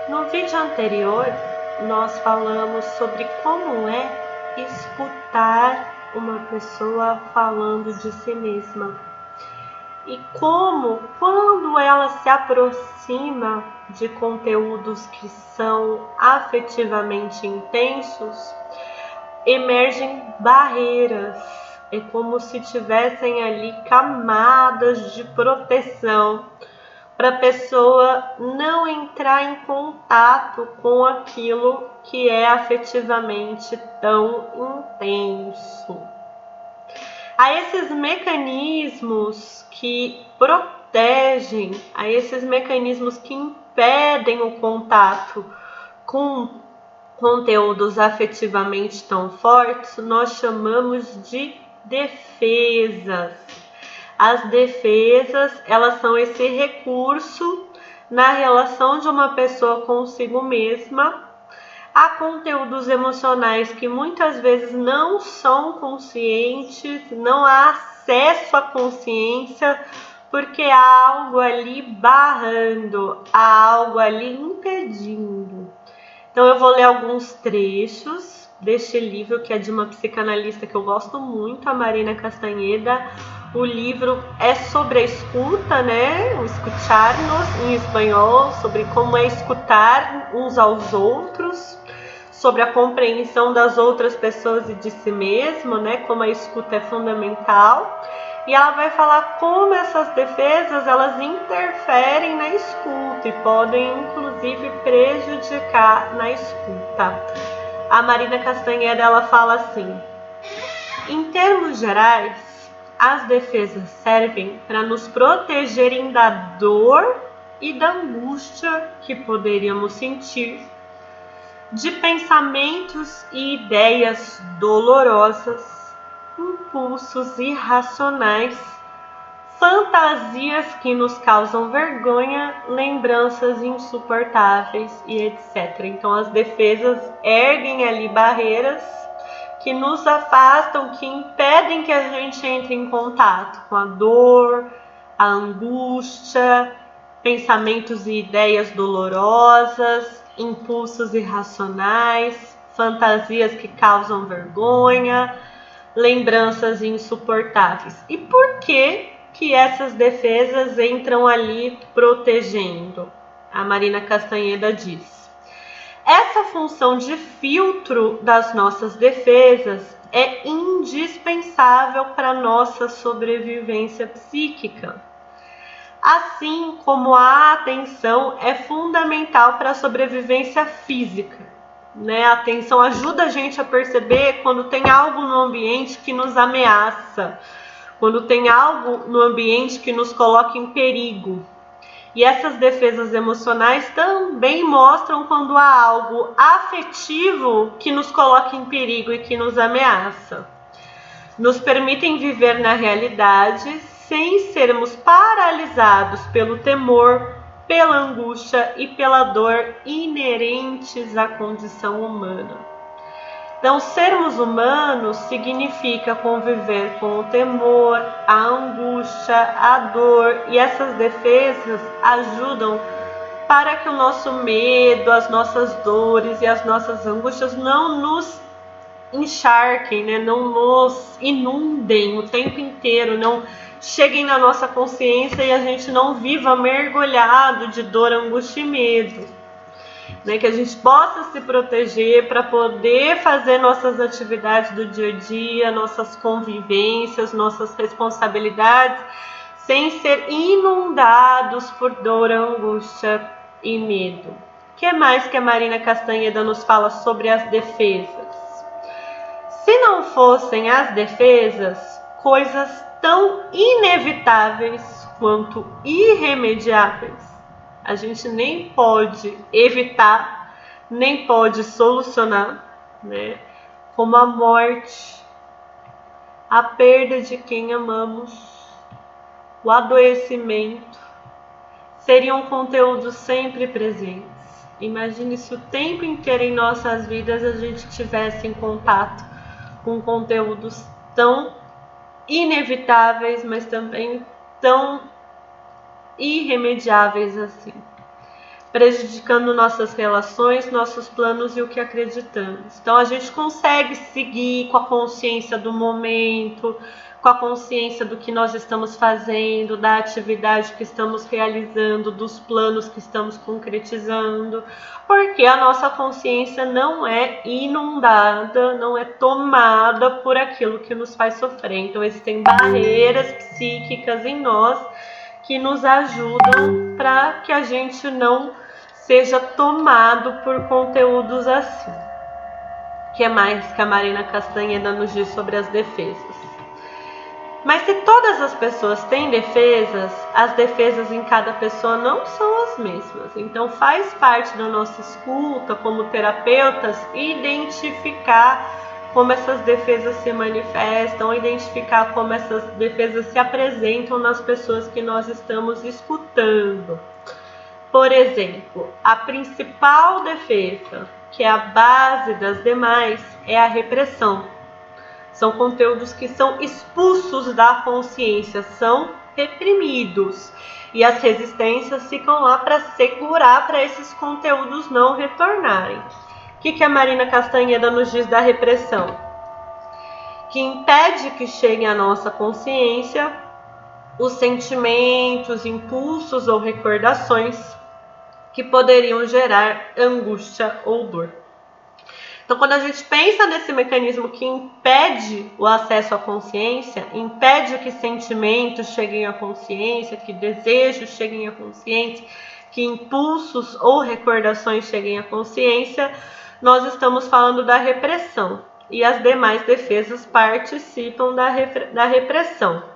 No vídeo anterior, nós falamos sobre como é escutar uma pessoa falando de si mesma e como, quando ela se aproxima de conteúdos que são afetivamente intensos, emergem barreiras. É como se tivessem ali camadas de proteção para a pessoa não entrar em contato com aquilo que é afetivamente tão intenso. Há esses mecanismos que protegem, há esses mecanismos que impedem o contato com conteúdos afetivamente tão fortes, nós chamamos de defesas. As defesas, elas são esse recurso na relação de uma pessoa consigo mesma a conteúdos emocionais que muitas vezes não são conscientes, não há acesso à consciência, porque há algo ali barrando, há algo ali impedindo. Então eu vou ler alguns trechos deste livro, que é de uma psicanalista que eu gosto muito, a Marina Castanheda. O livro é sobre a escuta, né? O escuchar-nos em espanhol, sobre como é escutar uns aos outros, sobre a compreensão das outras pessoas e de si mesmo, né? Como a escuta é fundamental. E ela vai falar como essas defesas, elas interferem na escuta e podem, inclusive, prejudicar na escuta. A Marina Castanheda, ela fala assim: em termos gerais, as defesas servem para nos protegerem da dor e da angústia que poderíamos sentir, de pensamentos e ideias dolorosas, impulsos irracionais, fantasias que nos causam vergonha, lembranças insuportáveis e etc. Então as defesas erguem ali barreiras que nos afastam, que impedem que a gente entre em contato com a dor, a angústia, pensamentos e ideias dolorosas, impulsos irracionais, fantasias que causam vergonha, lembranças insuportáveis. E por que essas defesas entram ali protegendo? A Marina Castanheda diz: essa função de filtro das nossas defesas é indispensável para a nossa sobrevivência psíquica. Assim como a atenção é fundamental para a sobrevivência física. Né? A atenção ajuda a gente a perceber quando tem algo no ambiente que nos ameaça, quando tem algo no ambiente que nos coloca em perigo. E essas defesas emocionais também mostram quando há algo afetivo que nos coloca em perigo e que nos ameaça. Nos permitem viver na realidade sem sermos paralisados pelo temor, pela angústia e pela dor inerentes à condição humana. Então, sermos humanos significa conviver com o temor, a angústia, a dor, e essas defesas ajudam para que o nosso medo, as nossas dores e as nossas angústias não nos encharquem, né? Não nos inundem o tempo inteiro, não cheguem na nossa consciência e a gente não viva mergulhado de dor, angústia e medo. Né, que a gente possa se proteger para poder fazer nossas atividades do dia a dia, nossas convivências, nossas responsabilidades, sem ser inundados por dor, angústia e medo. O que mais que a Marina Castanheda nos fala sobre as defesas? Se não fossem as defesas, coisas tão inevitáveis quanto irremediáveis, a gente nem pode evitar, nem pode solucionar, né? Como a morte, a perda de quem amamos, o adoecimento, seriam conteúdos sempre presentes. Imagine se o tempo inteiro em nossas vidas a gente tivesse em contato com conteúdos tão inevitáveis, mas também tão irremediáveis assim. prejudicando nossas relações, nossos planos e o que acreditamos. Então a gente consegue seguir com a consciência do momento, com a consciência do que nós estamos fazendo, da atividade que estamos realizando, dos planos que estamos concretizando, porque a nossa consciência não é inundada, não é tomada por aquilo que nos faz sofrer. Então existem barreiras psíquicas em nós que nos ajudam para que a gente não seja tomado por conteúdos assim. O que mais que a Marina Castanheda nos diz sobre as defesas? Mas se todas as pessoas têm defesas, as defesas em cada pessoa não são as mesmas. Então faz parte da nossa escuta como terapeutas identificar como essas defesas se manifestam, identificar como essas defesas se apresentam nas pessoas que nós estamos escutando. Por exemplo, a principal defesa, que é a base das demais, é a repressão. São conteúdos que são expulsos da consciência, são reprimidos. E as resistências ficam lá para segurar para esses conteúdos não retornarem. O que a Marina Castanheda nos diz da repressão? Que impede que cheguem à nossa consciência os sentimentos, impulsos ou recordações que poderiam gerar angústia ou dor. Então, quando a gente pensa nesse mecanismo que impede o acesso à consciência, impede que sentimentos cheguem à consciência, que desejos cheguem à consciência, que impulsos ou recordações cheguem à consciência, nós estamos falando da repressão. E as demais defesas participam da repressão.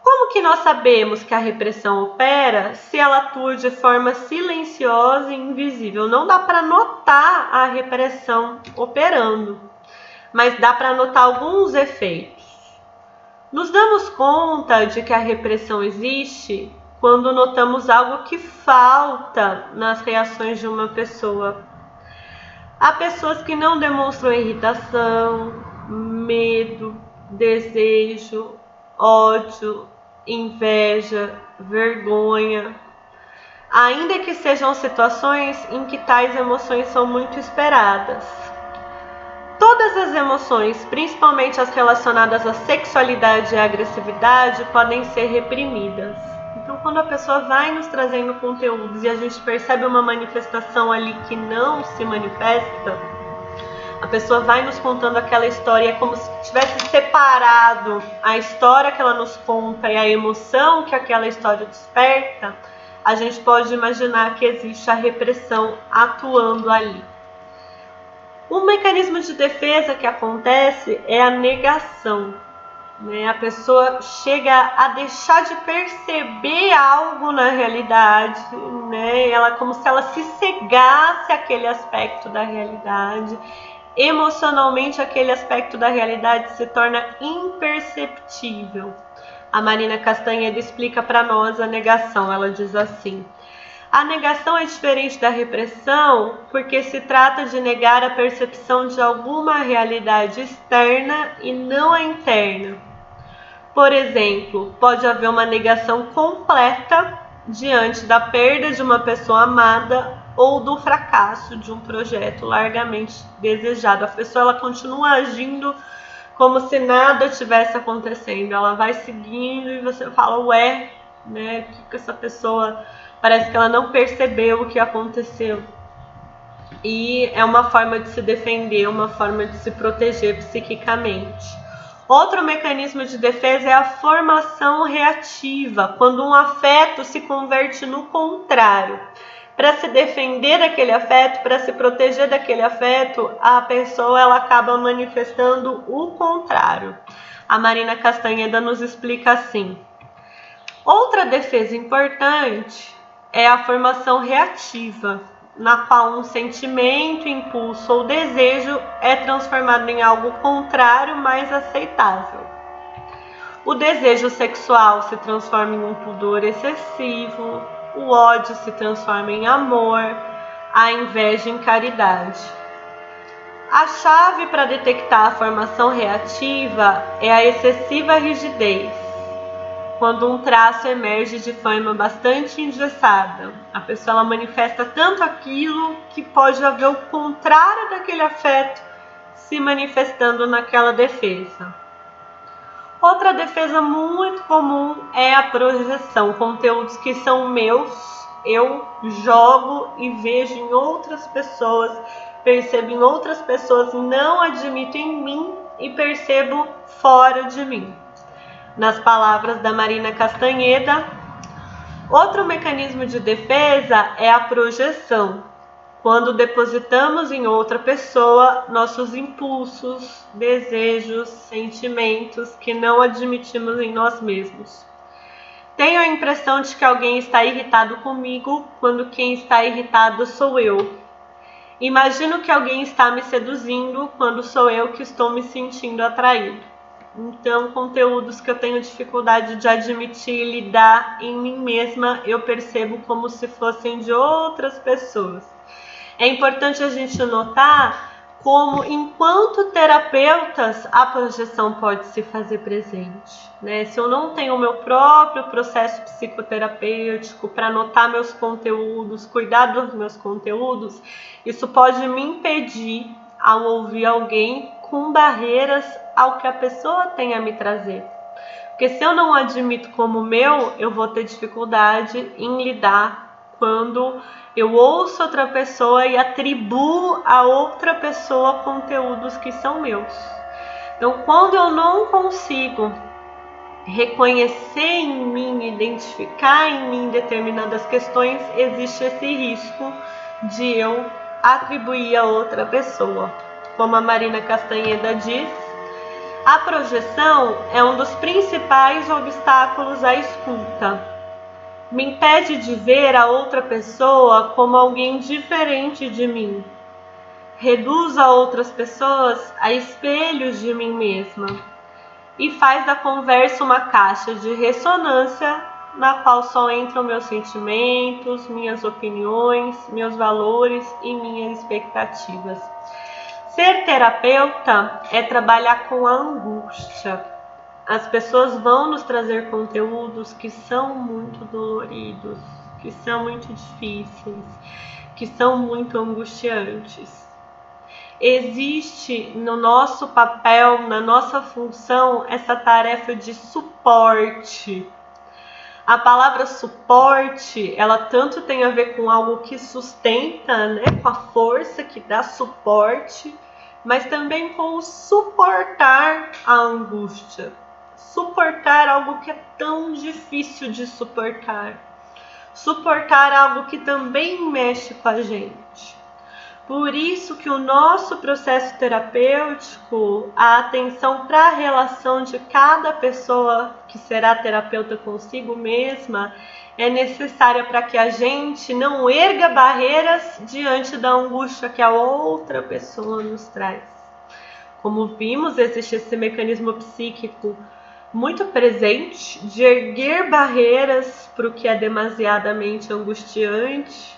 Como que nós sabemos que a repressão opera se ela atua de forma silenciosa e invisível? Não dá para notar a repressão operando, mas dá para notar alguns efeitos. Nos damos conta de que a repressão existe quando notamos algo que falta nas reações de uma pessoa. Há pessoas que não demonstram irritação, medo, desejo, ódio, inveja, vergonha, ainda que sejam situações em que tais emoções são muito esperadas. Todas as emoções, principalmente as relacionadas à sexualidade e à agressividade, podem ser reprimidas. Então, quando a pessoa vai nos trazendo conteúdos e a gente percebe uma manifestação ali que não se manifesta, a pessoa vai nos contando aquela história, é como se tivesse separado a história que ela nos conta e a emoção que aquela história desperta, a gente pode imaginar que existe a repressão atuando ali. Um mecanismo de defesa que acontece é a negação. A pessoa chega a deixar de perceber algo na realidade, ela como se ela se cegasse àquele aspecto da realidade. Emocionalmente, aquele aspecto da realidade se torna imperceptível. A Marina Castanheda explica para nós a negação. Ela diz assim: a negação é diferente da repressão porque se trata de negar a percepção de alguma realidade externa e não a interna. Por exemplo, pode haver uma negação completa diante da perda de uma pessoa amada ou do fracasso de um projeto largamente desejado. A pessoa ela continua agindo como se nada estivesse acontecendo. Ela vai seguindo e você fala, ué, que essa pessoa parece que ela não percebeu o que aconteceu. E é uma forma de se defender, uma forma de se proteger psiquicamente. Outro mecanismo de defesa é a formação reativa, quando um afeto se converte no contrário. Para se defender daquele afeto, para se proteger daquele afeto, a pessoa ela acaba manifestando o contrário. A Marina Castanheda nos explica assim: outra defesa importante é a formação reativa, na qual um sentimento, impulso ou desejo é transformado em algo contrário, mais aceitável. O desejo sexual se transforma em um pudor excessivo, o ódio se transforma em amor, a inveja em caridade. A chave para detectar a formação reativa é a excessiva rigidez. quando um traço emerge de forma bastante engessada. A pessoa ela manifesta tanto aquilo que pode haver o contrário daquele afeto se manifestando naquela defesa. Outra defesa muito comum é a projeção, conteúdos que são meus, eu jogo e vejo em outras pessoas, percebo em outras pessoas, não admito em mim e percebo fora de mim. Nas palavras da Marina Castanheda, outro mecanismo de defesa é a projeção, quando depositamos em outra pessoa nossos impulsos, desejos, sentimentos que não admitimos em nós mesmos. Tenho a impressão de que alguém está irritado comigo quando quem está irritado sou eu. Imagino que alguém está me seduzindo quando sou eu que estou me sentindo atraído. Então, conteúdos que eu tenho dificuldade de admitir e lidar em mim mesma, eu percebo como se fossem de outras pessoas. É importante a gente notar como, enquanto terapeutas, a projeção pode se fazer presente, né? Se eu não tenho o meu próprio processo psicoterapêutico para notar meus conteúdos, cuidar dos meus conteúdos, isso pode me impedir ao ouvir alguém com barreiras ao que a pessoa tem a me trazer. Porque se eu não admito como meu, eu vou ter dificuldade em lidar quando eu ouço outra pessoa e atribuo a outra pessoa conteúdos que são meus. Então, quando eu não consigo reconhecer em mim, identificar em mim determinadas questões, existe esse risco de eu atribuir a outra pessoa. Como a Marina Castanheda diz, a projeção é um dos principais obstáculos à escuta. Me impede de ver a outra pessoa como alguém diferente de mim. Reduz a outras pessoas a espelhos de mim mesma e faz da conversa uma caixa de ressonância na qual só entram meus sentimentos, minhas opiniões, meus valores e minhas expectativas. Ser terapeuta é trabalhar com a angústia. As pessoas vão nos trazer conteúdos que são muito doloridos, que são muito difíceis, que são muito angustiantes. Existe no nosso papel, na nossa função, essa tarefa de suporte. A palavra suporte, ela tanto tem a ver com algo que sustenta, né, com a força que dá suporte, mas também com o suportar a angústia. Suportar algo que é tão difícil de suportar. Suportar algo que também mexe com a gente. Por isso que o nosso processo terapêutico, a atenção para a relação de cada pessoa que será terapeuta consigo mesma, é necessária para que a gente não erga barreiras diante da angústia que a outra pessoa nos traz. Como vimos, existe esse mecanismo psíquico muito presente de erguer barreiras para o que é demasiadamente angustiante,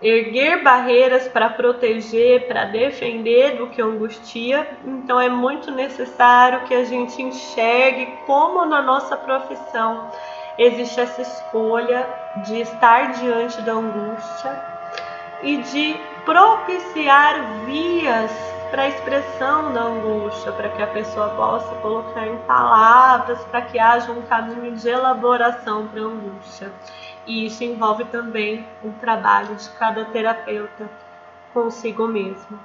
erguer barreiras para proteger, para defender do que angustia. Então é muito necessário que a gente enxergue como na nossa profissão existe essa escolha de estar diante da angústia e de propiciar vias para a expressão da angústia, para que a pessoa possa colocar em palavras, para que haja um caminho de elaboração para a angústia. E isso envolve também o trabalho de cada terapeuta consigo mesmo.